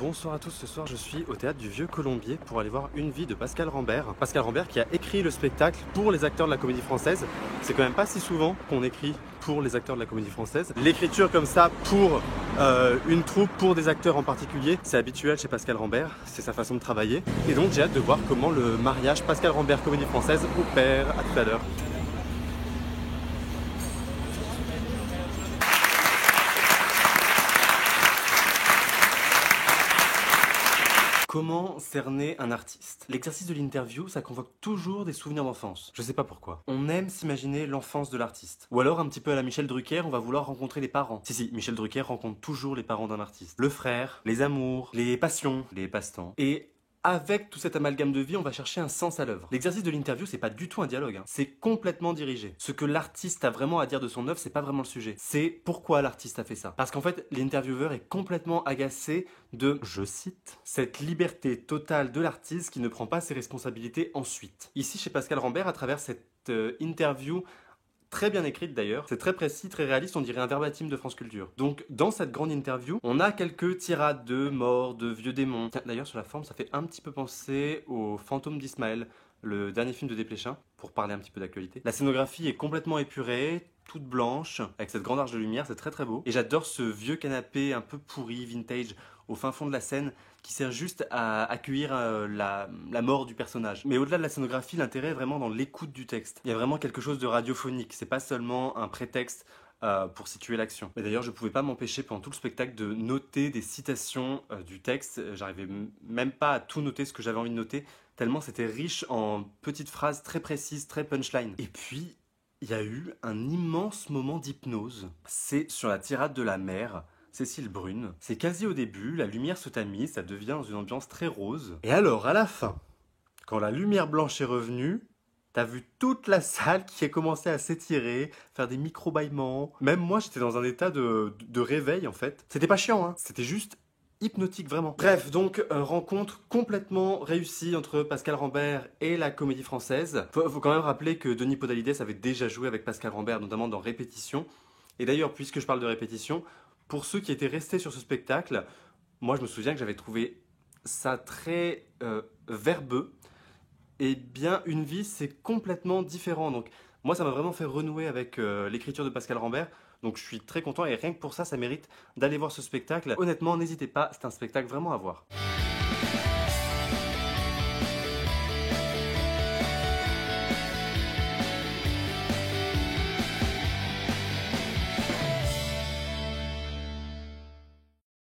Bonsoir à tous, ce soir je suis au théâtre du Vieux Colombier pour aller voir Une vie de Pascal Rambert. Pascal Rambert qui a écrit le spectacle pour les acteurs de la Comédie Française. C'est quand même pas si souvent qu'on écrit pour les acteurs de la Comédie Française. L'écriture comme ça pour une troupe, pour des acteurs en particulier, c'est habituel chez Pascal Rambert, c'est sa façon de travailler. Et donc j'ai hâte de voir comment le mariage Pascal Rambert Comédie Française opère. À tout à l'heure. Comment cerner un artiste? L'exercice de l'interview, ça convoque toujours des souvenirs d'enfance. Je sais pas pourquoi. On aime s'imaginer l'enfance de l'artiste. Ou alors, un petit peu à la Michel Drucker, on va vouloir rencontrer les parents. Si, Michel Drucker rencontre toujours les parents d'un artiste. Le frère, les amours, les passions, les passe-temps. Et avec tout cet amalgame de vie, on va chercher un sens à l'œuvre. L'exercice de l'interview, c'est pas du tout un dialogue, c'est complètement dirigé. Ce que l'artiste a vraiment à dire de son œuvre, c'est pas vraiment le sujet. C'est pourquoi l'artiste a fait ça. Parce qu'en fait, l'intervieweur est complètement agacé de, je cite, cette liberté totale de l'artiste qui ne prend pas ses responsabilités ensuite. Ici, chez Pascal Rambert, à travers cette interview, très bien écrite d'ailleurs, c'est très précis, très réaliste, on dirait un verbatim de France Culture. Donc dans cette grande interview, on a quelques tirades de morts, de vieux démons. D'ailleurs sur la forme, ça fait un petit peu penser au Fantôme d'Ismaël, le dernier film de Desplechin, pour parler un petit peu d'actualité. La scénographie est complètement épurée, toute blanche, avec cette grande arche de lumière, c'est très très beau. Et j'adore ce vieux canapé un peu pourri, vintage, au fin fond de la scène, qui sert juste à accueillir la mort du personnage. Mais au-delà de la scénographie, l'intérêt est vraiment dans l'écoute du texte. Il y a vraiment quelque chose de radiophonique, c'est pas seulement un prétexte pour situer l'action. Mais d'ailleurs, je pouvais pas m'empêcher pendant tout le spectacle de noter des citations du texte. J'arrivais même pas à tout noter ce que j'avais envie de noter, tellement c'était riche en petites phrases très précises, très punchline. Et puis, il y a eu un immense moment d'hypnose. C'est sur la tirade de la mère, Cécile Brune. C'est quasi au début, la lumière se tamise, ça devient dans une ambiance très rose. Et alors, à la fin, quand la lumière blanche est revenue, t'as vu toute la salle qui a commencé à s'étirer, faire des micro-bâillements. Même moi, j'étais dans un état de réveil, en fait. C'était pas chiant, hein. C'était juste hypnotique, vraiment. Bref, donc, rencontre complètement réussie entre Pascal Rambert et la Comédie Française. Faut quand même rappeler que Denis Podalides avait déjà joué avec Pascal Rambert, notamment dans Répétition. Et d'ailleurs, puisque je parle de Répétition, pour ceux qui étaient restés sur ce spectacle, moi, je me souviens que j'avais trouvé ça très verbeux. Eh bien, Une vie, c'est complètement différent. Donc, moi, ça m'a vraiment fait renouer avec l'écriture de Pascal Rambert. Donc, je suis très content et rien que pour ça, ça mérite d'aller voir ce spectacle. Honnêtement, n'hésitez pas, c'est un spectacle vraiment à voir.